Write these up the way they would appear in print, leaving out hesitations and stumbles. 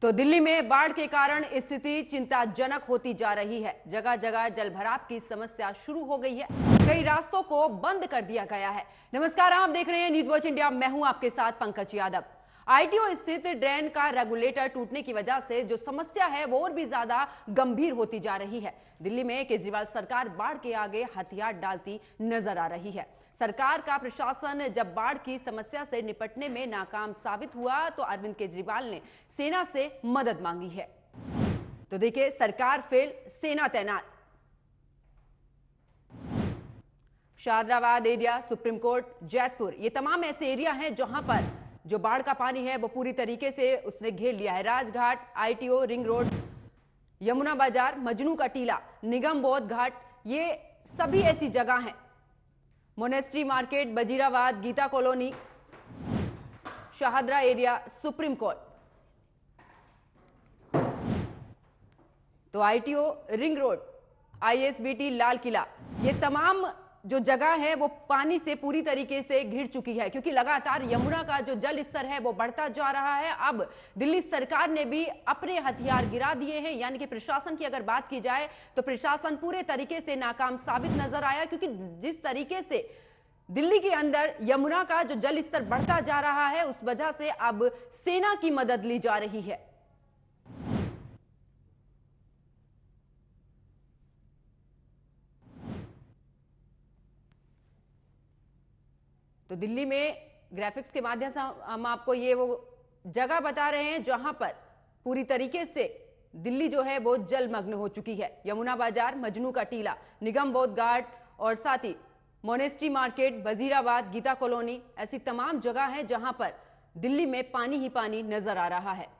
तो दिल्ली में बाढ़ के कारण स्थिति चिंताजनक होती जा रही है। जगह जगह जलभराव की समस्या शुरू हो गई है। कई रास्तों को बंद कर दिया गया है। नमस्कार, आप देख रहे हैं न्यूज वॉच इंडिया। मैं हूं आपके साथ पंकज यादव। आईटीओ स्थित ड्रेन का रेगुलेटर टूटने की वजह से जो समस्या है वो और भी ज्यादा गंभीर होती जा रही है। दिल्ली में केजरीवाल सरकार बाढ़ के आगे हथियार डालती नजर आ रही है। सरकार का प्रशासन जब बाढ़ की समस्या से निपटने में नाकाम साबित हुआ तो अरविंद केजरीवाल ने सेना से मदद मांगी है। तो देखिए, सरकार फेल, सेना तैनात। शाहदराबाद एरिया, सुप्रीम कोर्ट, जैतपुर, ये तमाम ऐसे एरिया हैं जहां पर जो बाढ़ का पानी है वो पूरी तरीके से उसने घेर लिया है। Rajghat, ITO, Ring road, Yamuna बाजार, मजनू का टीला, निगम बोध घाट, ये सभी ऐसी जगह हैं। Monastery Market, Wazirabad, Geeta Colony, Shahdara area, Supreme Court. तो ITO, Ring Road, ISBT, Lal Qila, ये तमाम जो जगह है वो पानी से पूरी तरीके से घिर चुकी है, क्योंकि लगातार यमुना का जो जल स्तर है वो बढ़ता जा रहा है। अब दिल्ली सरकार ने भी अपने हथियार गिरा दिए हैं, यानी कि प्रशासन की अगर बात की जाए तो प्रशासन पूरे तरीके से नाकाम साबित नजर आया, क्योंकि जिस तरीके से दिल्ली के अंदर यमुना का जो जल स्तर बढ़ता जा रहा है उस वजह से अब सेना की मदद ली जा रही है। तो दिल्ली में ग्राफिक्स के माध्यम से हम आपको ये वो जगह बता रहे हैं जहां पर पूरी तरीके से दिल्ली जो है वो जलमग्न हो चुकी है। यमुना बाजार, मजनू का टीला, निगम बोध घाट और साथ ही Monastery Market, Wazirabad, Geeta Colony, ऐसी तमाम जगह हैं जहां पर दिल्ली में पानी ही पानी नजर आ रहा है।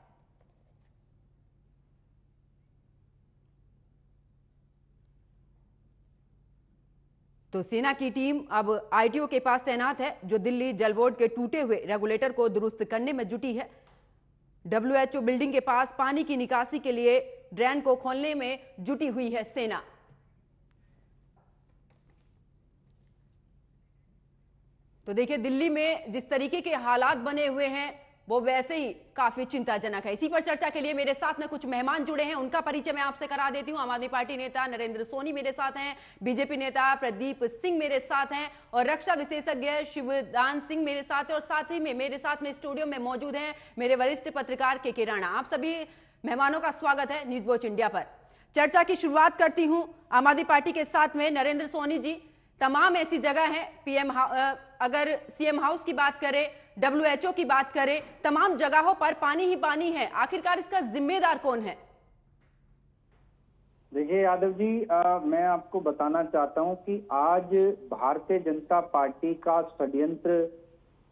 तो सेना की टीम अब आईटीओ के पास तैनात है, जो दिल्ली जल बोर्ड के टूटे हुए रेगुलेटर को दुरुस्त करने में जुटी है। डब्ल्यूएचओ बिल्डिंग के पास पानी की निकासी के लिए ड्रेन को खोलने में जुटी हुई है सेना। तो देखिए, दिल्ली में जिस तरीके के हालात बने हुए हैं वो वैसे ही काफी चिंताजनक है। इसी पर चर्चा के लिए मेरे साथ में कुछ मेहमान जुड़े हैं, उनका परिचय मैं आपसे करा देती हूं। आम आदमी पार्टी नेता नरेंद्र सोनी मेरे साथ हैं, बीजेपी नेता प्रदीप सिंह मेरे साथ हैं और रक्षा विशेषज्ञ शिवदान सिंह मेरे साथ हैं। और साथ ही में मेरे साथ में स्टूडियो में मौजूद हैं मेरे वरिष्ठ पत्रकार के राणा। आप सभी मेहमानों का स्वागत है न्यूज वॉच इंडिया पर। चर्चा की शुरुआत करती हूं आम आदमी पार्टी के साथ में नरेंद्र सोनी जी। तमाम ऐसी जगह है, अगर सीएम हाउस की बात करें, डब्ल्यूएचओ की बात करें, तमाम जगहों पर पानी ही पानी है। आखिरकार इसका जिम्मेदार कौन है? देखिए यादव जी, मैं आपको बताना चाहता हूं कि आज भारतीय जनता पार्टी का षड्यंत्र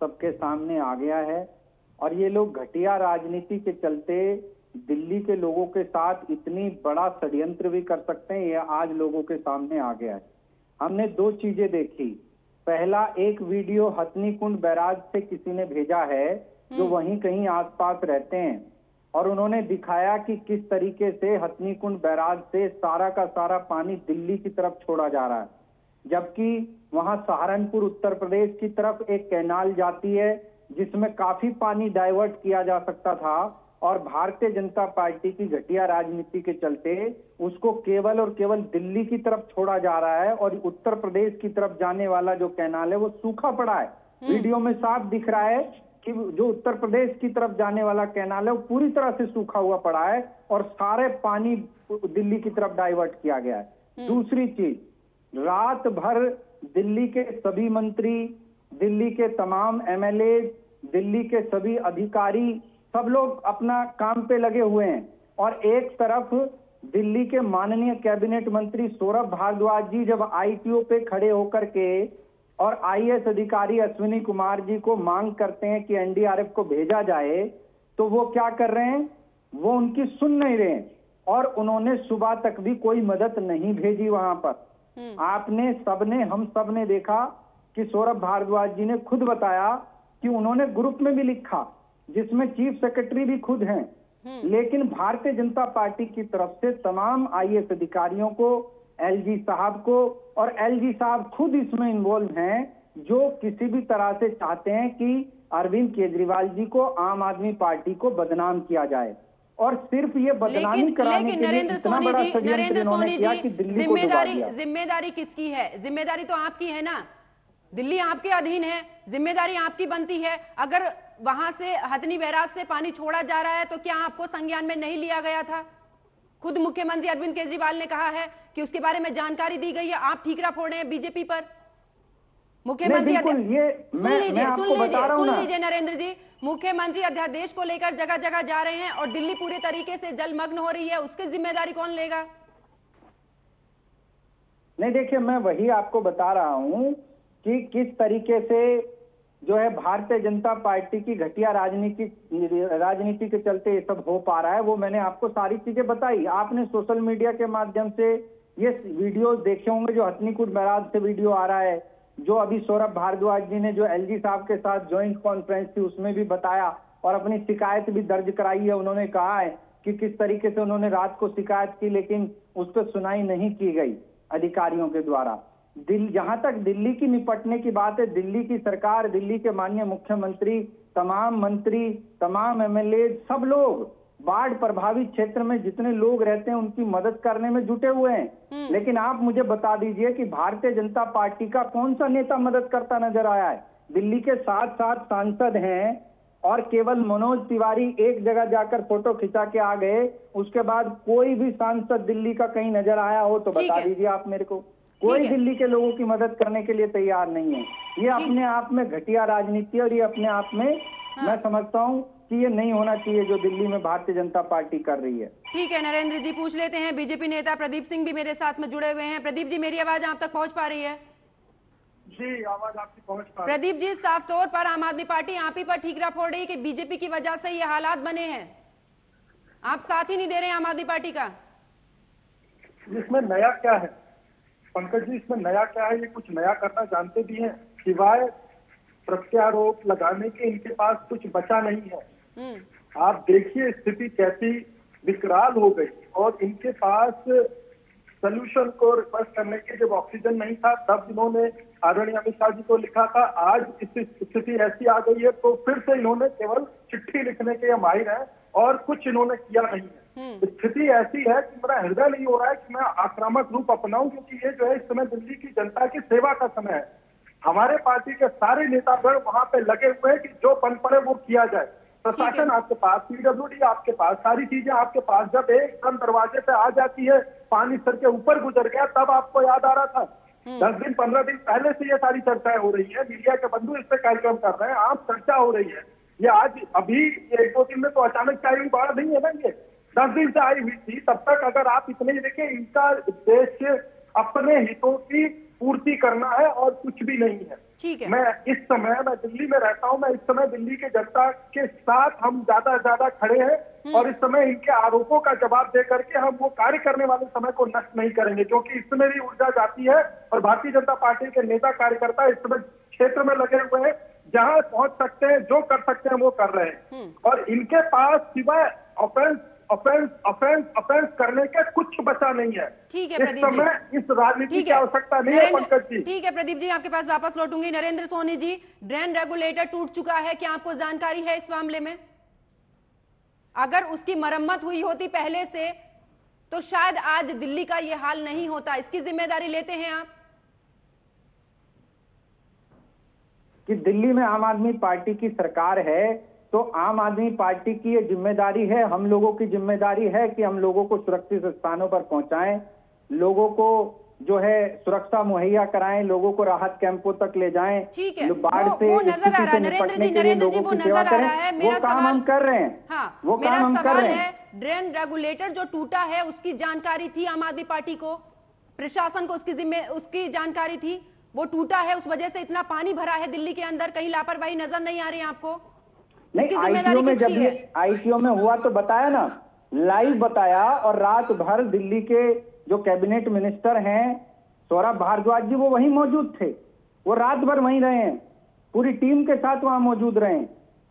सबके सामने आ गया है और ये लोग घटिया राजनीति के चलते दिल्ली के लोगों के साथ इतनी बड़ा षड्यंत्र भी कर सकते हैं, यह आज लोगों के सामने आ गया है। हमने दो चीजें देखी। पहला, एक वीडियो हथनी कुंड बैराज से किसी ने भेजा है जो वहीं कहीं आसपास रहते हैं और उन्होंने दिखाया कि किस तरीके से हथनी कुंड बैराज से सारा का सारा पानी दिल्ली की तरफ छोड़ा जा रहा है, जबकि वहां सहारनपुर उत्तर प्रदेश की तरफ एक कैनाल जाती है जिसमें काफी पानी डाइवर्ट किया जा सकता था और भारतीय जनता पार्टी की घटिया राजनीति के चलते उसको केवल और केवल दिल्ली की तरफ छोड़ा जा रहा है और उत्तर प्रदेश की तरफ जाने वाला जो कैनाल है वो सूखा पड़ा है। वीडियो में साफ दिख रहा है कि जो उत्तर प्रदेश की तरफ जाने वाला कैनाल है वो पूरी तरह से सूखा हुआ पड़ा है और सारे पानी दिल्ली की तरफ डाइवर्ट किया गया है। दूसरी चीज, रात भर दिल्ली के सभी मंत्री, दिल्ली के तमाम एमएलए, दिल्ली के सभी अधिकारी, सब लोग अपना काम पे लगे हुए हैं और एक तरफ दिल्ली के माननीय कैबिनेट मंत्री सौरभ भारद्वाज जी जब आईटीओ पे खड़े होकर के और आईएएस अधिकारी अश्विनी कुमार जी को मांग करते हैं कि एनडीआरएफ को भेजा जाए, तो वो क्या कर रहे हैं, वो उनकी सुन नहीं रहे हैं और उन्होंने सुबह तक भी कोई मदद नहीं भेजी वहां पर। आपने हम सब ने देखा कि सौरभ भारद्वाज जी ने खुद बताया कि उन्होंने ग्रुप में भी लिखा जिसमें चीफ सेक्रेटरी भी खुद हैं, लेकिन भारतीय जनता पार्टी की तरफ से तमाम आईएएस अधिकारियों को, एलजी साहब को, और एलजी साहब खुद इसमें इन्वॉल्व हैं, जो किसी भी तरह से चाहते हैं कि अरविंद केजरीवाल जी को, आम आदमी पार्टी को बदनाम किया जाए। और सिर्फ ये बदनामी कराने के लिए नरेंद्र इतना सोनी बड़ा जी, षड्यंत्र नरेंद्र इन्होंने सोनी किया जी, कि दिल्ली को डुबा दिया। जिम्मेदारी किसकी है? जिम्मेदारी तो आपकी है ना, दिल्ली आपके अधीन है, जिम्मेदारी आपकी बनती है। अगर वहां से हथनी बैराज से पानी छोड़ा जा रहा है तो क्या आपको संज्ञान में नहीं लिया गया था? खुद मुख्यमंत्री अरविंद केजरीवाल ने कहा है कि उसके बारे में जानकारी दी गई है, आप ठीकरा फोड़ रहे हैं बीजेपी पर। मुख्यमंत्री सुन लीजिए नरेंद्र जी, मुख्यमंत्री अध्यादेश को लेकर जगह जगह जा रहे हैं और दिल्ली पूरे तरीके से जलमग्न हो रही है, उसकी जिम्मेदारी कौन लेगा? नहीं, देखिए, मैं वही आपको बता रहा हूं कि किस तरीके से जो है भारतीय जनता पार्टी की घटिया राजनीति के चलते ये सब हो पा रहा है, वो मैंने आपको सारी चीजें बताई। आपने सोशल मीडिया के माध्यम से ये वीडियो देखे होंगे, जो हथनीकुंड बैराज से वीडियो आ रहा है, जो अभी सौरभ भारद्वाज जी ने जो एलजी साहब के साथ ज्वाइंट कॉन्फ्रेंस थी उसमें भी बताया और अपनी शिकायत भी दर्ज कराई है। उन्होंने कहा है कि किस तरीके से उन्होंने रात को शिकायत की, लेकिन उस पर सुनाई नहीं की गई अधिकारियों के द्वारा। जहां तक दिल्ली की निपटने की बात है, दिल्ली की सरकार, दिल्ली के माननीय मुख्यमंत्री, तमाम मंत्री, तमाम एमएलए, सब लोग बाढ़ प्रभावित क्षेत्र में जितने लोग रहते हैं उनकी मदद करने में जुटे हुए हैं। लेकिन आप मुझे बता दीजिए कि भारतीय जनता पार्टी का कौन सा नेता मदद करता नजर आया है? दिल्ली के 7 सांसद हैं और केवल मनोज तिवारी एक जगह जाकर फोटो खिंचा के आ गए, उसके बाद कोई भी सांसद दिल्ली का कहीं नजर आया हो तो बता दीजिए आप मेरे को। कोई दिल्ली के लोगों की मदद करने के लिए तैयार नहीं है। ये अपने आप में घटिया राजनीति और ये अपने आप में मैं समझता हूँ कि ये नहीं होना चाहिए जो दिल्ली में भारतीय जनता पार्टी कर रही है। ठीक है नरेंद्र जी, पूछ लेते हैं, बीजेपी नेता प्रदीप सिंह भी मेरे साथ में जुड़े हुए हैं। प्रदीप जी, मेरी आवाज आप तक पहुंच पा रही है? जी, आवाज आपकी पहुंच पा रही है। प्रदीप जी, साफ तौर पर आम आदमी पार्टी आप ही पर ठीकरा फोड़ रही है कि बीजेपी की वजह से ये हालात बने हैं, आप साथ ही नहीं दे रहे हैं आम आदमी पार्टी का। इसमें नया क्या है पंकज जी, इसमें नया क्या है? ये कुछ नया करना जानते भी हैं, सिवाय प्रत्यारोप लगाने के इनके पास कुछ बचा नहीं है। आप देखिए स्थिति कैसी विकराल हो गई और इनके पास सोल्यूशन को रिक्वेस्ट करने के जब ऑक्सीजन नहीं था तब इन्होंने आदरणीय अमित शाह जी को लिखा था। आज स्थिति ऐसी आ गई है तो फिर से इन्होंने केवल चिट्ठी लिखने के माहिर है और कुछ इन्होंने किया नहीं है। स्थिति ऐसी है कि मेरा हृदय नहीं हो रहा है कि मैं आक्रामक रूप अपनाऊं, क्योंकि ये जो है इस समय दिल्ली की जनता की सेवा का समय है। हमारे पार्टी के सारे नेतागण वहां पे लगे हुए हैं कि जो बन पड़े वो किया जाए। प्रशासन आपके पास, पीडब्ल्यूडी आपके पास, सारी चीजें आपके पास। जब एक टन दरवाजे पे आ जाती है, पानी सर के ऊपर गुजर गया, तब आपको याद आ रहा था। 10 दिन 15 दिन पहले से ये सारी चर्चाएं हो रही है, मीडिया के बंधु इस पे कार्यक्रम कर रहे हैं, आप चर्चा हो रही है। ये आज अभी 1-2 दिन में तो अचानक से आई हुई बाढ़ नहीं है ना, ये 10 दिन से आई हुई थी। तब तक अगर आप इतने ही देखें, इनका उद्देश्य अपने हितों की पूर्ति करना है और कुछ भी नहीं है। मैं दिल्ली में रहता हूं, मैं इस समय दिल्ली के जनता के साथ हम ज्यादा खड़े हैं और इस समय इनके आरोपों का जवाब दे करके हम वो कार्य करने वाले समय को नष्ट नहीं करेंगे, क्योंकि इसमें भी ऊर्जा जाती है और भारतीय जनता पार्टी के नेता कार्यकर्ता इस समय क्षेत्र में लगे हुए हैं, जहां पहुंच सकते हैं, जो कर सकते हैं वो कर रहे हैं। और इनके पास सिवाय ऑफेंस करने के कुछ बचा नहीं है। ठीक है प्रदीप जी, इस राजनीति की आवश्यकता नहीं है पंकज जी। ठीक है प्रदीप जी, आपके पास वापस लौटूंगी। नरेंद्र सोनी जी, ड्रेन रेगुलेटर टूट चुका है, क्या आपको जानकारी है इस मामले में? अगर उसकी मरम्मत हुई होती पहले से तो शायद आज दिल्ली का यह हाल नहीं होता। इसकी जिम्मेदारी लेते हैं आप? कि दिल्ली में आम आदमी पार्टी की सरकार है तो आम आदमी पार्टी की ये जिम्मेदारी है, हम लोगों की जिम्मेदारी है कि हम लोगों को सुरक्षित स्थानों पर पहुंचाएं, लोगों को जो है सुरक्षा मुहैया कराएं, लोगों को राहत कैंपों तक ले जाएं। ठीक है, बाढ़ से वो नजर आ रहा है नरेंद्र जी, वो नजर आ रहा है। मेरा काम हम कर रहे हैं। हाँ, वो काम हम कर रहे हैं। ड्रेन रेगुलेटर जो टूटा है उसकी जानकारी थी आम आदमी पार्टी को, प्रशासन को उसकी जानकारी थी, वो टूटा है, उस वजह से इतना पानी भरा है दिल्ली के अंदर, कहीं लापरवाही नजर नहीं आ रही है आपको? नहीं, आईटीओ में जब ये आईटीओ में हुआ तो बताया ना, लाइव बताया, और रात भर दिल्ली के जो कैबिनेट मिनिस्टर हैं सौरभ भारद्वाज जी, वो वहीं मौजूद थे, वो रात भर वहीं रहे हैं, पूरी टीम के साथ वहां मौजूद रहे हैं।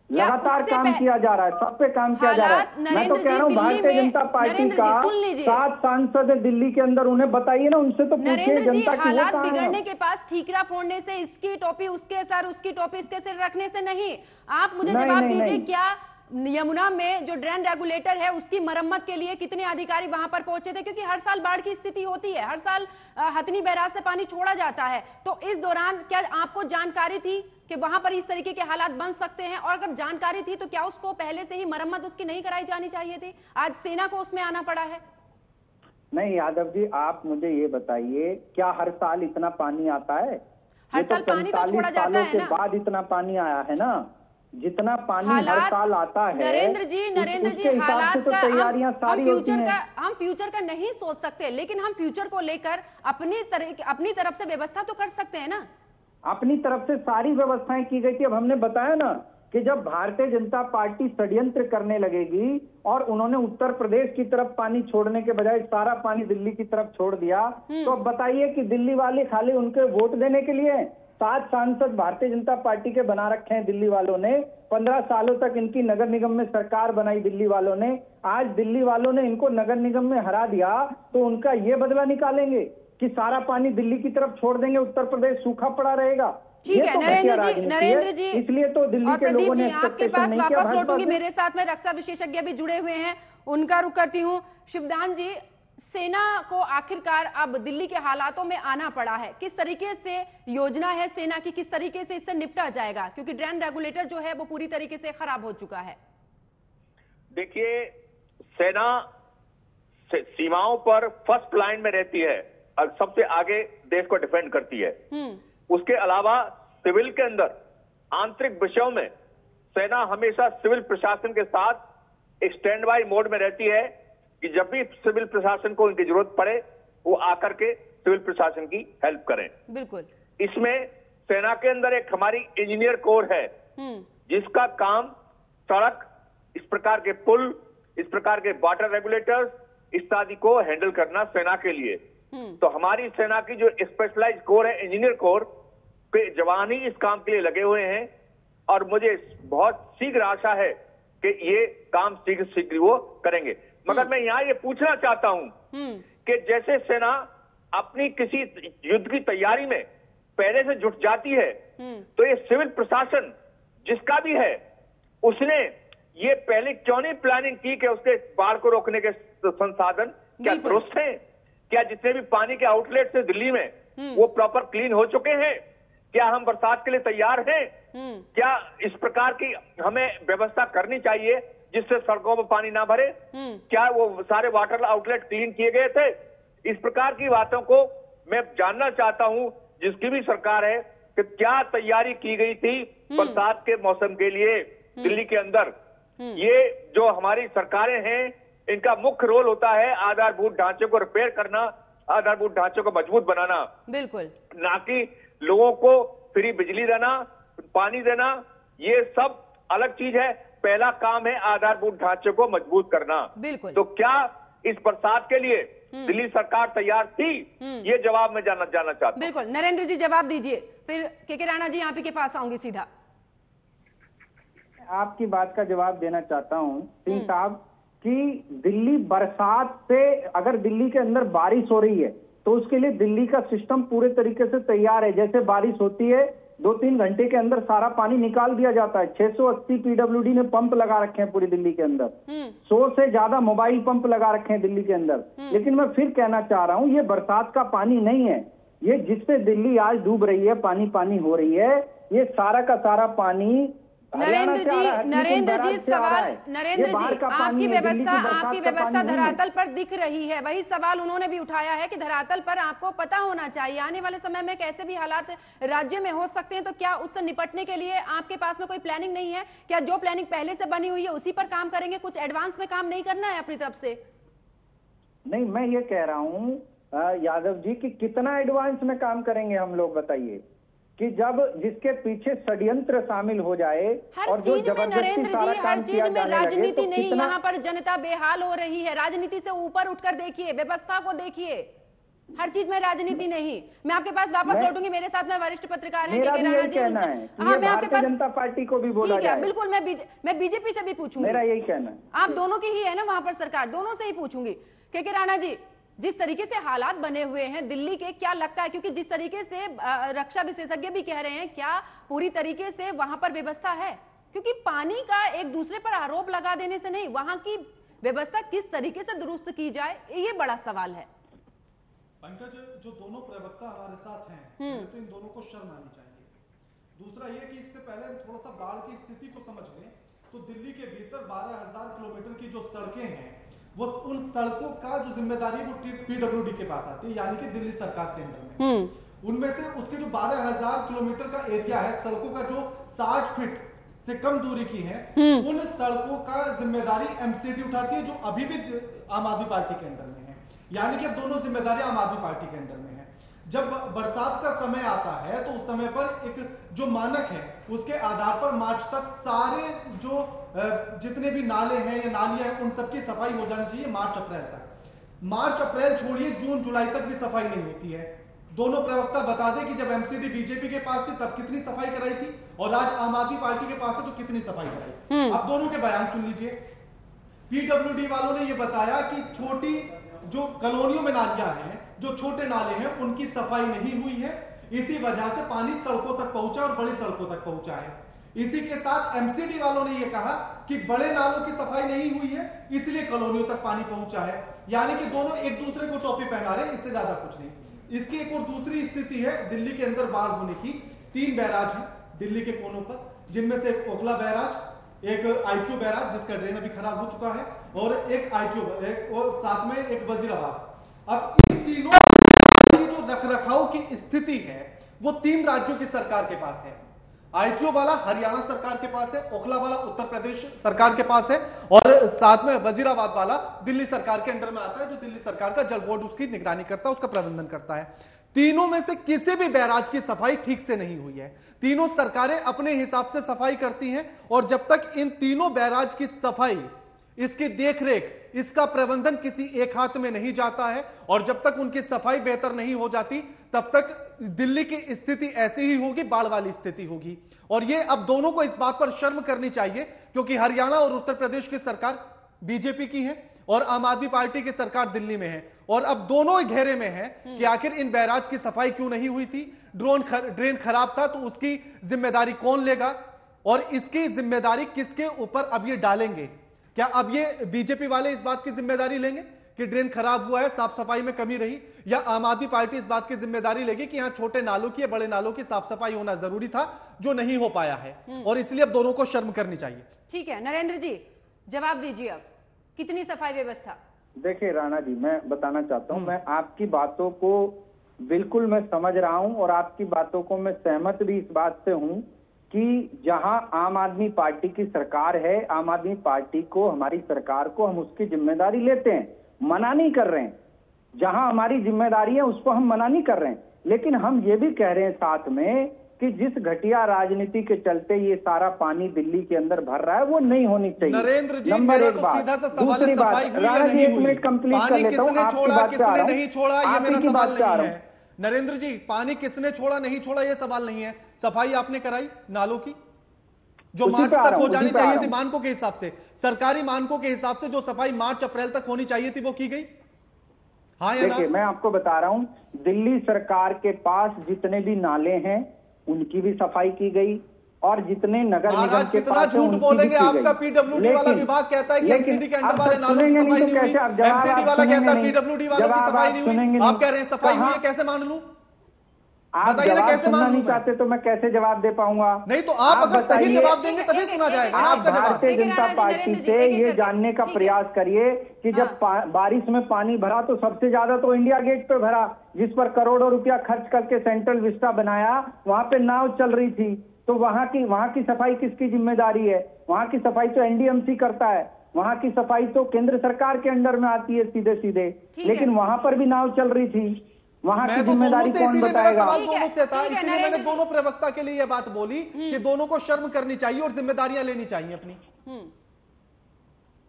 लगातार काम किया जा रहा है, सब पे काम किया जा रहा है। मैं तो कह रहा हूँ भारतीय जनता पार्टी का 7 सांसद है दिल्ली के अंदर, उन्हें बताइए ना, उनसे तो पूछिए जनता की। हालात बिगड़ने के पास ठीकरा फोड़ने से, इसकी टोपी उसके सर, उसकी टोपी इसके सिर रखने से नहीं। आप मुझे जवाब दीजिए, क्या यमुना में जो ड्रेन रेगुलेटर है उसकी मरम्मत के लिए कितने अधिकारी वहां पर पहुंचे थे, क्योंकि हर साल बाढ़ की स्थिति होती है, हर साल हथनी बैराज से पानी छोड़ा जाता है। तो इस दौरान क्या आपको जानकारी थी कि वहां पर इस तरीके के हालात बन सकते हैं, और अगर जानकारी थी तो क्या उसको पहले से ही मरम्मत उसकी नहीं कराई जानी चाहिए थी? आज सेना को उसमें आना पड़ा है। नहीं यादव जी, आप मुझे ये बताइए, क्या हर साल इतना पानी आता है? हर साल पानी तो छोड़ा जाता है ना, बाद इतना पानी आया है ना, जितना पानी हर साल आता है। नरेंद्र जी हालात तो तैयारियां सारी होती हैं। हम फ्यूचर का नहीं सोच सकते, लेकिन हम फ्यूचर को लेकर अपनी तरफ से व्यवस्था तो कर सकते हैं ना। अपनी तरफ से सारी व्यवस्थाएं की गई थी। अब हमने बताया ना कि जब भारतीय जनता पार्टी षड्यंत्र करने लगेगी और उन्होंने उत्तर प्रदेश की तरफ पानी छोड़ने के बजाय सारा पानी दिल्ली की तरफ छोड़ दिया, तो अब बताइए कि दिल्ली वाले खाली उनके वोट देने के लिए 7 सांसद भारतीय जनता पार्टी के बना रखे हैं दिल्ली वालों ने। 15 सालों तक इनकी नगर निगम में सरकार बनाई दिल्ली वालों ने। आज दिल्ली वालों ने इनको नगर निगम में हरा दिया तो उनका ये बदला निकालेंगे कि सारा पानी दिल्ली की तरफ छोड़ देंगे, उत्तर प्रदेश सूखा पड़ा रहेगा। ठीक है नरेंद्र जी, इसलिए तो दिल्ली के लोगों ने आपके पास वापस लौटूंगी। मेरे साथ में रक्षा विशेषज्ञ भी जुड़े हुए हैं, उनका रुख करती हूँ। शिवदान जी, सेना को आखिरकार अब दिल्ली के हालातों में आना पड़ा है, किस तरीके से योजना है सेना की, किस तरीके से इससे निपटा जाएगा, क्योंकि ड्रेन रेगुलेटर जो है वो पूरी तरीके से खराब हो चुका है। देखिए, सेना सीमाओं पर फर्स्ट लाइन में रहती है और सबसे आगे देश को डिफेंड करती है। उसके अलावा सिविल के अंदर आंतरिक विषयों में सेना हमेशा सिविल प्रशासन के साथ एक स्टैंड बाय मोड में रहती है कि जब भी सिविल प्रशासन को उनकी जरूरत पड़े वो आकर के सिविल प्रशासन की हेल्प करें। बिल्कुल। इसमें सेना के अंदर एक हमारी इंजीनियर कोर है जिसका काम सड़क, इस प्रकार के पुल, इस प्रकार के वाटर रेगुलेटर्स इत्यादि को हैंडल करना सेना के लिए। तो हमारी सेना की जो स्पेशलाइज्ड कोर है, इंजीनियर कोर के जवान ही इस काम के लिए लगे हुए हैं और मुझे बहुत शीघ्र आशा है कि ये काम शीघ्र वो करेंगे। मगर मैं यहाँ ये पूछना चाहता हूं कि जैसे सेना अपनी किसी युद्ध की तैयारी में पहले से जुट जाती है, तो ये सिविल प्रशासन जिसका भी है उसने ये पहले क्यों नहीं प्लानिंग की कि उसके बाढ़ को रोकने के संसाधन क्या दुरुस्त हैं? क्या जितने भी पानी के आउटलेट है दिल्ली में वो प्रॉपर क्लीन हो चुके हैं? क्या हम बरसात के लिए तैयार हैं? क्या इस प्रकार की हमें व्यवस्था करनी चाहिए जिससे सड़कों में पानी ना भरे? क्या वो सारे वाटर आउटलेट क्लीन किए गए थे? इस प्रकार की बातों को मैं जानना चाहता हूं जिसकी भी सरकार है कि क्या तैयारी की गई थी बरसात के मौसम के लिए दिल्ली के अंदर। ये जो हमारी सरकारें हैं इनका मुख्य रोल होता है आधारभूत ढांचे को रिपेयर करना, आधारभूत ढांचे को मजबूत बनाना, बिल्कुल, ना कि लोगों को फ्री बिजली देना, पानी देना। ये सब अलग चीज है, पहला काम है आधारभूत ढांचे को मजबूत करना। बिल्कुल। तो क्या इस बरसात के लिए दिल्ली सरकार तैयार थी? ये जवाब मैं जानना चाहता हूं। बिल्कुल नरेंद्र जी जवाब दीजिए, फिर के राणा जी आप ही के पास आऊंगी सीधा। आपकी बात का जवाब देना चाहता हूं सिंह साहब कि दिल्ली बरसात से, अगर दिल्ली के अंदर बारिश हो रही है तो उसके लिए दिल्ली का सिस्टम पूरे तरीके से तैयार है। जैसे बारिश होती है 2-3 घंटे के अंदर सारा पानी निकाल दिया जाता है। 680 पीडब्ल्यूडी ने पंप लगा रखे हैं पूरी दिल्ली के अंदर, 100 से ज्यादा मोबाइल पंप लगा रखे हैं दिल्ली के अंदर। लेकिन मैं फिर कहना चाह रहा हूं, ये बरसात का पानी नहीं है, ये जिससे दिल्ली आज डूब रही है, पानी पानी हो रही है, ये सारा का सारा पानी नरेंद्र जी सवाल, नरेंद्र जी आपकी व्यवस्था धरातल पर दिख रही है। वही सवाल उन्होंने भी उठाया है कि धरातल पर आपको पता होना चाहिए आने वाले समय में कैसे भी हालात राज्य में हो सकते हैं। तो क्या उससे निपटने के लिए आपके पास में कोई प्लानिंग नहीं है? क्या जो प्लानिंग पहले से बनी हुई है उसी पर काम करेंगे? कुछ एडवांस में काम नहीं करना है अपनी तरफ से? नहीं, मैं ये कह रहा हूँ यादव जी कि कितना एडवांस में काम करेंगे हम लोग, बताइए। कि जब जिसके पीछे षड्यंत्र शामिल हो जाए और जो नरेंद्र जी हर चीज में राजनीति नहीं, यहाँ पर जनता बेहाल हो रही है। राजनीति से ऊपर उठकर देखिए, व्यवस्था को देखिए, हर चीज में राजनीति नहीं। मैं आपके पास वापस लौटूंगी, मेरे साथ में वरिष्ठ पत्रकार हैं के राणा जी। हाँ, मैं आपके पास जनता पार्टी को भी बोला जाए। बिल्कुल, मैं बीजेपी से भी पूछूंगी, मेरा यही कहना है। आप दोनों की ही है ना वहां पर सरकार, दोनों से ही पूछूंगी। के राणा जी, जिस तरीके से हालात बने हुए हैं दिल्ली के, क्या लगता है, क्योंकि जिस तरीके से रक्षा विशेषज्ञ भी कह रहे हैं, क्या पूरी तरीके से वहां पर व्यवस्था है? क्योंकि पानी का एक दूसरे पर आरोप लगा देने से नहीं, वहां की व्यवस्था किस तरीके से दुरुस्त की जाए, ये बड़ा सवाल है। पंकज, जो दोनों प्रवक्ता हमारे साथ हैं, तो इन दोनों को शर्म आनी चाहिए। दूसरा ये कि इससे पहले हम थोड़ा सा बाढ़ की स्थिति को समझ लें तो दिल्ली के भीतर 12,000 किलोमीटर की जो सड़कें हैं, वो उन सड़कों का जो जिम्मेदारी है वो पीडब्ल्यूडी के पास आती है, यानी कि दिल्ली सरकार के अंडर में। उनमें से उसके जो 12,000 किलोमीटर का एरिया है, सड़कों का जो 60 फीट से कम दूरी की है, उन सड़कों का जिम्मेदारी एमसीडी उठाती है, जो अभी भी आम आदमी पार्टी के अंडर में है। यानी कि अब दोनों जिम्मेदारी आम आदमी पार्टी के अंडर में है। जब बरसात का समय आता है तो उस समय पर एक जो मानक है उसके आधार पर मार्च तक सारे जो जितने भी नाले हैं या नालियां हैं उन सबकी सफाई हो जानी चाहिए मार्च अप्रैल तक। मार्च अप्रैल छोड़िए, जून जुलाई तक भी सफाई नहीं होती है। दोनों प्रवक्ता बता दें कि जब एमसीडी बीजेपी के पास थी तब कितनी सफाई कराई थी और आज आम आदमी पार्टी के पास है तो कितनी सफाई कराई। अब दोनों के बयान सुन लीजिए। पीडब्ल्यूडी वालों ने यह बताया कि छोटी जो कॉलोनियों में नालियां हैं, जो छोटे नाले हैं, उनकी सफाई नहीं हुई है, इसी वजह से पानी सड़कों तक पहुंचा और बड़ी सड़कों तक पहुंचा है। इसी के साथ एमसीडी वालों ने यह कहा कि बड़े नालों की सफाई नहीं हुई है, इसलिए कॉलोनियों तक पानी पहुंचा है। यानी कि दोनों एक दूसरे को टोपी पहना रहे हैं, इससे ज्यादा कुछ नहीं। इसकी एक और दूसरी स्थिति है दिल्ली के अंदर बाढ़ होने की। 3 बैराज हैं दिल्ली के कोनों पर, जिनमें से एक ओखला बैराज, एक आईटीओ बैराज जिसका ड्रेन अभी खराब हो चुका है, और एक आईटीओ, और साथ में एक वजीराबाद। अब इन तीनों की जो रखरखाव की स्थिति है वो 3 राज्यों की सरकार के पास है। आईटीओ वाला हरियाणा सरकार के पास है, ओखला वाला उत्तर प्रदेश सरकार के पास है, और साथ में वजीराबाद वाला दिल्ली सरकार के अंडर में आता है, जो दिल्ली सरकार का जल बोर्ड उसकी निगरानी करता है, उसका प्रबंधन करता है। तीनों में से किसी भी बैराज की सफाई ठीक से नहीं हुई है। तीनों सरकारें अपने हिसाब से सफाई करती हैं, और जब तक इन तीनों बैराज की सफाई, इसकी देखरेख, इसका प्रबंधन किसी एक हाथ में नहीं जाता है, और जब तक उनकी सफाई बेहतर नहीं हो जाती तब तक दिल्ली की स्थिति ऐसी ही होगी, बाढ़ वाली स्थिति होगी। और ये अब दोनों को इस बात पर शर्म करनी चाहिए, क्योंकि हरियाणा और उत्तर प्रदेश की सरकार बीजेपी की है और आम आदमी पार्टी की सरकार दिल्ली में है, और अब दोनों ही घेरे में है कि आखिर इन बैराज की सफाई क्यों नहीं हुई थी। ड्रेन खराब था तो उसकी जिम्मेदारी कौन लेगा, और इसकी जिम्मेदारी किसके ऊपर अब ये डालेंगे। क्या अब ये बीजेपी वाले इस बात की जिम्मेदारी लेंगे कि ड्रेन खराब हुआ है, साफ सफाई में कमी रही, या आम आदमी पार्टी इस बात की जिम्मेदारी लेगी कि यहां छोटे नालों की या बड़े नालों की साफ सफाई होना जरूरी था, जो नहीं हो पाया है, और इसलिए अब दोनों को शर्म करनी चाहिए। ठीक है नरेंद्र जी, जवाब दीजिए, अब कितनी सफाई व्यवस्था? देखिए राणा जी, मैं बताना चाहता हूं, मैं आपकी बातों को बिल्कुल मैं समझ रहा हूं, और आपकी बातों को मैं सहमत भी इस बात से हूं कि जहां आम आदमी पार्टी की सरकार है, आम आदमी पार्टी को, हमारी सरकार को हम उसकी जिम्मेदारी लेते हैं, मना नहीं कर रहे हैं। जहां हमारी जिम्मेदारी है उसको हम मना नहीं कर रहे हैं, लेकिन हम ये भी कह रहे हैं साथ में कि जिस घटिया राजनीति के चलते ये सारा पानी दिल्ली के अंदर भर रहा है वो नहीं होनी चाहिए। नरेंद्र जी, नंबर मेरा एक तो बात। सीधा सा सवाल है, दूसरी बात, सफाई हुई या राणा जी नहीं एक हुई? मिनट कंप्लीट कर पानी लेता हूँ, किसने आपकी छोड़ा, बात पे आ किसने रहा हूँ, नहीं छोड़ा, ये आप मेरा ही की सवाल बात पे आ नहीं रहा हूँ। है। नरेंद्र जी, पानी किसने छोड़ा नहीं छोड़ा ये सवाल नहीं है, सफाई आपने कराई नालों की, जो उसी मार्च पे आ तक रहा हो हूँ, जानी उसी पे आ चाहिए रहा थी, हूँ। मानकों के हिसाब से, सरकारी मानकों के हिसाब से जो सफाई मार्च अप्रैल तक होनी चाहिए थी वो की गई, हाँ या ना? देखिए मैं आपको बता रहा हूं, दिल्ली सरकार के पास जितने भी नाले हैं उनकी भी सफाई की गई, और जितने नगर निगम के कितना पास झूठ बोलेंगे, आपका पीडब्ल्यूडी वाला विभाग कहता है कि एमसीडी के अंडर वाले नालों की सफाई नहीं हुई, एमसीडी वाला कहता है पीडब्ल्यूडी वालों की सफाई नहीं हुई, आप कह रहे हैं सफाई हुई है, कैसे मान लूं? आप बताइए ना, जवाब कैसे सुनना मान लूं नहीं मैं? चाहते तो मैं कैसे जवाब दे पाऊंगा? नहीं तो आप अगर सही बताइए, जवाब देंगे तभी सुना जाएगा ना आपका जवाब। भारतीय जनता पार्टी से ये जानने का प्रयास करिए कि जब बारिश में पानी भरा तो सबसे ज्यादा तो इंडिया गेट पे भरा, जिस पर करोड़ों रुपया खर्च करके सेंट्रल विस्टा बनाया, वहां पे नाव चल रही थी, तो वहां की सफाई किसकी जिम्मेदारी है? वहां की सफाई तो एनडीएमसी करता है, वहां की सफाई तो केंद्र सरकार के अंडर में आती है सीधे सीधे, लेकिन वहां पर भी नाव चल रही थी, वहां की जिम्मेदारी कौन बताएगा? दोनों से था, इसीलिए मैंने दोनों प्रवक्ता के लिए यह बात बोली कि दोनों को शर्म करनी चाहिए और जिम्मेदारियां लेनी चाहिए अपनी।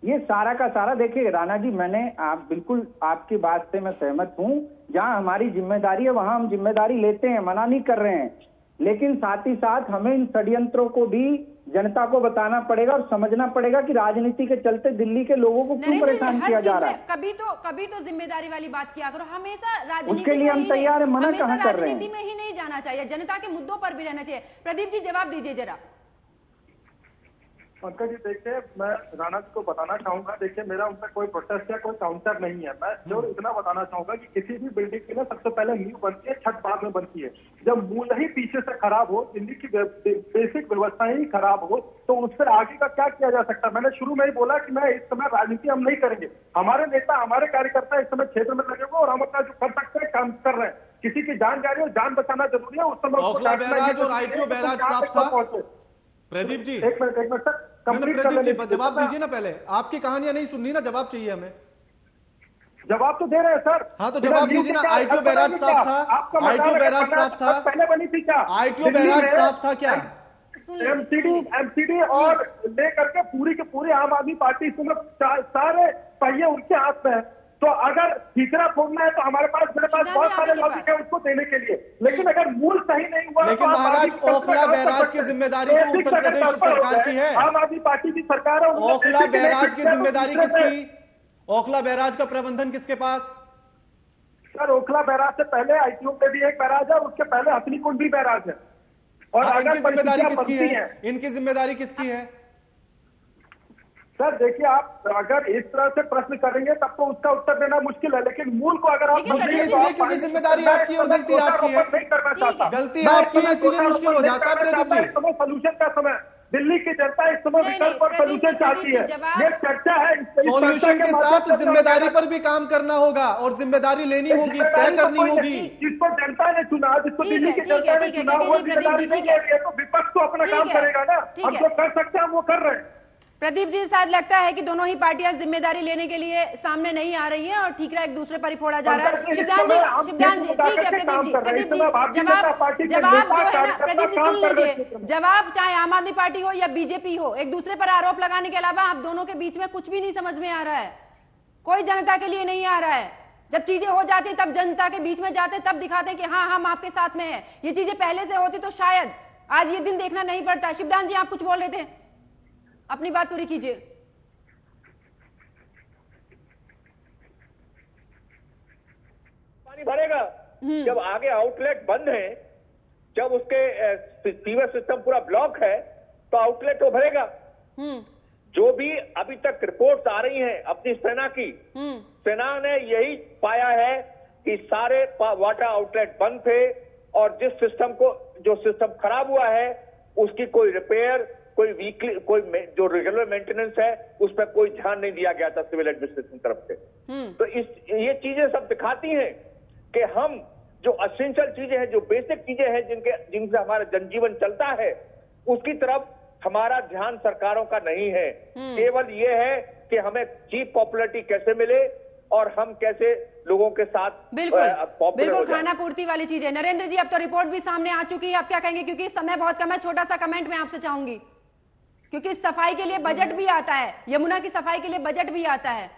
ये सारा का सारा देखिए राणा जी, आप बिल्कुल आपकी बात से मैं सहमत हूं, जहां हमारी जिम्मेदारी है वहां हम जिम्मेदारी लेते हैं, मना नहीं कर रहे हैं, लेकिन साथ ही साथ हमें इन षड्यंत्रों को भी जनता को बताना पड़ेगा और समझना पड़ेगा कि राजनीति के चलते दिल्ली के लोगों को क्यों परेशान किया जा रहा है। कभी तो जिम्मेदारी वाली बात किया करो, हमेशा राजनीति उसके लिए हम तैयार है, मना कहाँ कर रहे हैं? राजनीति में ही नहीं जाना चाहिए, जनता के मुद्दों पर भी रहना चाहिए। प्रदीप जी जवाब दीजिए जरा। पंकज जी देखिए, मैं राणा जी को बताना चाहूंगा, देखिए मेरा उनका कोई प्रोटेस्ट या कोई काउंटर नहीं है। मैं जो इतना बताना चाहूंगा कि किसी भी बिल्डिंग की ना सबसे पहले नींव बनती है, छत बाद में बनती है। जब मूल ही पीछे से खराब हो, दिल्ली की बेसिक व्यवस्थाएं ही खराब हो, तो उससे आगे का क्या किया जा सकता है। मैंने शुरू में ही बोला कि मैं इस समय राजनीति हम नहीं करेंगे। हमारे नेता, हमारे कार्यकर्ता इस समय क्षेत्र में लगे हुए और हम अपना जो कर सकते हैं काम कर रहे हैं। किसी की जान जा रही है, जान बचाना जरूरी है। उस समय ओखला बैराज और ITO बैराज साफ था। प्रदीप जी, एक मिनट सर, प्रदीप जी जवाब दीजिए ना। पहले आपकी कहानियां नहीं सुननी ना, जवाब चाहिए हमें। जवाब तो दे रहे हैं सर। हाँ तो जवाब दीजिए ना। ITO बैराज साफ था, ITO बैराज साफ था, पहले बनी थी क्या? ITO बैराज साफ था क्या? एमसीडी और लेकर के पूरी के पूरी आम आदमी पार्टी सारे पहिए उनके हाथ में है। तो अगर तीसरा फोड़ना है तो मेरे पास बहुत सारे लॉजिक है उसको देने के लिए, लेकिन अगर मूल सही नहीं हुआ, लेकिन महाराज ओखला बैराज की जिम्मेदारी तो उत्तर प्रदेश सरकार की है। आम आदमी पार्टी की सरकार है। ओखला बैराज की जिम्मेदारी किसकी? ओखला बैराज का प्रबंधन किसके पास? सर ओखला बैराज से पहले ITO पे भी एक बैराज है, उसके पहले हथनीकुंड भी बैराज है। और इनकी जिम्मेदारी किसकी है? इनकी जिम्मेदारी किसकी है? सर देखिए, आप अगर इस तरह से प्रश्न करेंगे तब तो उसका उत्तर देना मुश्किल है, लेकिन मूल को अगर आप क्योंकि जिम्मेदारी आपकी और गलती आपकी है। नहीं करना चाहता, गलती आपकी है, इसीलिए मुश्किल हो जाता है। प्रदीप जी, इस समय सोल्यूशन का समय, दिल्ली की जनता इस समय विकल्प और सोल्यूशन चाहती है। ये चर्चा है, सोल्यूशन के साथ जिम्मेदारी पर भी काम करना होगा और जिम्मेदारी लेनी होगी, तय करनी होगी। जिसको जनता ने चुना, जिसको दिल्ली की जनता ने चुना, वो जिम्मेदारी नहीं ले रही है, तो विपक्ष तो अपना काम करेगा ना। हम जो कर सकते हैं वो कर रहे हैं। प्रदीप जी, शायद लगता है कि दोनों ही पार्टियां जिम्मेदारी लेने के लिए सामने नहीं आ रही है और ठीकरा एक दूसरे पर ही फोड़ा जा रहा है। शिवदान जी, ठीक है प्रदीप जी, जवाब जो है ना प्रदीप जी सुन लीजिए, जवाब चाहे आम आदमी पार्टी हो या बीजेपी हो, एक दूसरे पर आरोप लगाने के अलावा आप दोनों के बीच में कुछ भी नहीं समझ में आ रहा है। कोई जनता के लिए नहीं आ रहा है। जब चीजें हो जाती तब जनता के बीच में जाते, तब दिखाते कि हाँ हम आपके साथ में हैं। ये चीजें पहले से होती तो शायद आज ये दिन देखना नहीं पड़ता। शिवदान जी, आप कुछ बोल रहे थे, अपनी बात पूरी कीजिए। पानी भरेगा जब आगे आउटलेट बंद है, जब उसके सीवर सिस्टम पूरा ब्लॉक है तो आउटलेट तो भरेगा। जो भी अभी तक रिपोर्ट्स आ रही हैं अपनी सेना की, सेना ने यही पाया है कि सारे वाटर आउटलेट बंद थे और जिस सिस्टम को, जो सिस्टम खराब हुआ है उसकी कोई रिपेयर, कोई वीकली, कोई जो रेगुलर मेंटेनेंस है उस पर कोई ध्यान नहीं दिया गया था सिविल एडमिनिस्ट्रेशन तरफ से। तो ये चीजें सब दिखाती हैं कि हम जो असेंशियल चीजें हैं, जो बेसिक चीजें हैं जिनसे हमारा जनजीवन चलता है, उसकी तरफ हमारा ध्यान सरकारों का नहीं है। केवल ये है कि हमें चीप पॉपुलैरिटी कैसे मिले और हम कैसे लोगों के साथ बिल्कुल खाना पूर्ति वाली चीज है। नरेंद्र जी, अब तो रिपोर्ट भी सामने आ चुकी है, आप क्या कहेंगे? क्योंकि समय बहुत कम है, छोटा सा कमेंट मैं आपसे चाहूंगी, क्योंकि सफाई के लिए बजट भी आता है, यमुना की सफाई के लिए बजट भी आता है।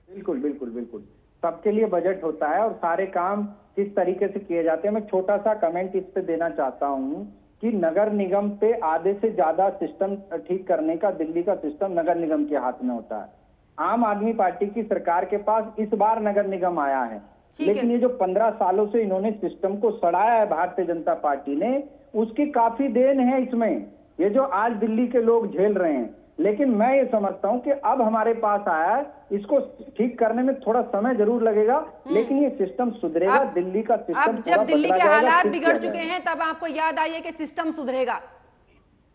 बिल्कुल बिल्कुल बिल्कुल, सबके लिए बजट होता है और सारे काम किस तरीके से किए जाते हैं। मैं छोटा सा कमेंट इस पे देना चाहता हूं कि नगर निगम पे आधे से ज्यादा सिस्टम ठीक करने का दिल्ली का सिस्टम नगर निगम के हाथ में होता है। आम आदमी पार्टी की सरकार के पास इस बार नगर निगम आया है, लेकिन ये जो 15 सालों से इन्होंने सिस्टम को सड़ाया है भारतीय जनता पार्टी ने, उसकी काफी देन है इसमें, ये जो आज दिल्ली के लोग झेल रहे हैं। लेकिन मैं ये समझता हूं कि अब हमारे पास आया है, इसको ठीक करने में थोड़ा समय जरूर लगेगा, लेकिन ये सिस्टम सुधरेगा। दिल्ली का सिस्टम, अब जब दिल्ली के हालात बिगड़ चुके हैं तब आपको याद आई है कि सिस्टम सुधरेगा।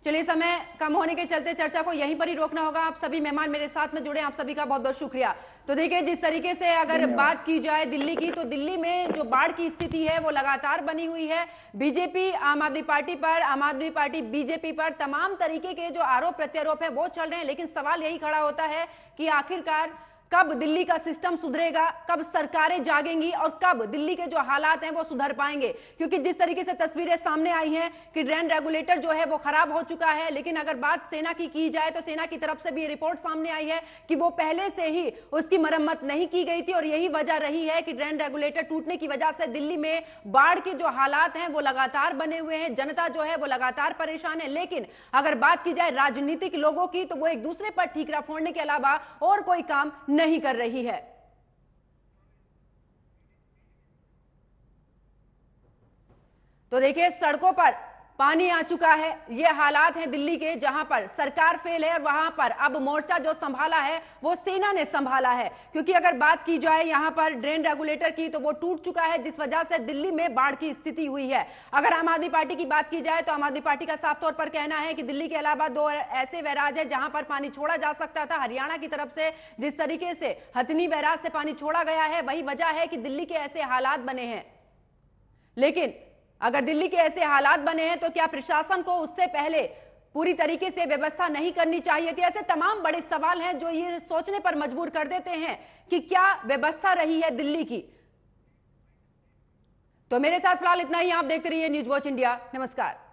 चलिए, समय कम होने के चलते चर्चा को यहीं पर ही रोकना होगा। आप सभी मेहमान मेरे साथ में जुड़े, आप सभी का बहुत बहुत शुक्रिया। तो देखिए, जिस तरीके से अगर बात की जाए दिल्ली की, तो दिल्ली में जो बाढ़ की स्थिति है वो लगातार बनी हुई है। बीजेपी आम आदमी पार्टी पर, आम आदमी पार्टी बीजेपी पर तमाम तरीके के जो आरोप प्रत्यारोप है वो चल रहे हैं, लेकिन सवाल यही खड़ा होता है कि आखिरकार कब दिल्ली का सिस्टम सुधरेगा, कब सरकारें जागेंगी और कब दिल्ली के जो हालात हैं वो सुधर पाएंगे। क्योंकि जिस तरीके से तस्वीरें सामने आई हैं कि ड्रेन रेगुलेटर जो है वो खराब हो चुका है, लेकिन अगर बात सेना की जाए तो सेना की तरफ से भी रिपोर्ट सामने आई है कि वो पहले से ही उसकी मरम्मत नहीं की गई थी और यही वजह रही है कि ड्रेन रेगुलेटर टूटने की वजह से दिल्ली में बाढ़ के जो हालात हैं वो लगातार बने हुए हैं, जनता जो है वो लगातार परेशान है। लेकिन अगर बात की जाए राजनीतिक लोगों की, तो वो एक दूसरे पर ठीकरा फोड़ने के अलावा और कोई काम नहीं कर रही है। तो देखिए, सड़कों पर पानी आ चुका है। ये हालात हैं दिल्ली के, जहां पर सरकार फेल है और वहां पर अब मोर्चा जो संभाला है वो सेना ने संभाला है। क्योंकि अगर बात की जाए यहां पर ड्रेन रेगुलेटर की, तो वो टूट चुका है, जिस वजह से दिल्ली में बाढ़ की स्थिति हुई है। अगर आम आदमी पार्टी की बात की जाए तो आम आदमी पार्टी का साफ तौर पर कहना है कि दिल्ली के अलावा 2 ऐसे बैराज है जहां पर पानी छोड़ा जा सकता था। हरियाणा की तरफ से जिस तरीके से हथनी बैराज से पानी छोड़ा गया है, वही वजह है कि दिल्ली के ऐसे हालात बने हैं। लेकिन अगर दिल्ली के ऐसे हालात बने हैं तो क्या प्रशासन को उससे पहले पूरी तरीके से व्यवस्था नहीं करनी चाहिए थी? ऐसे तमाम बड़े सवाल हैं जो ये सोचने पर मजबूर कर देते हैं कि क्या व्यवस्था रही है दिल्ली की। तो मेरे साथ फिलहाल इतना ही। आप देखते रहिए न्यूज वॉच इंडिया। नमस्कार।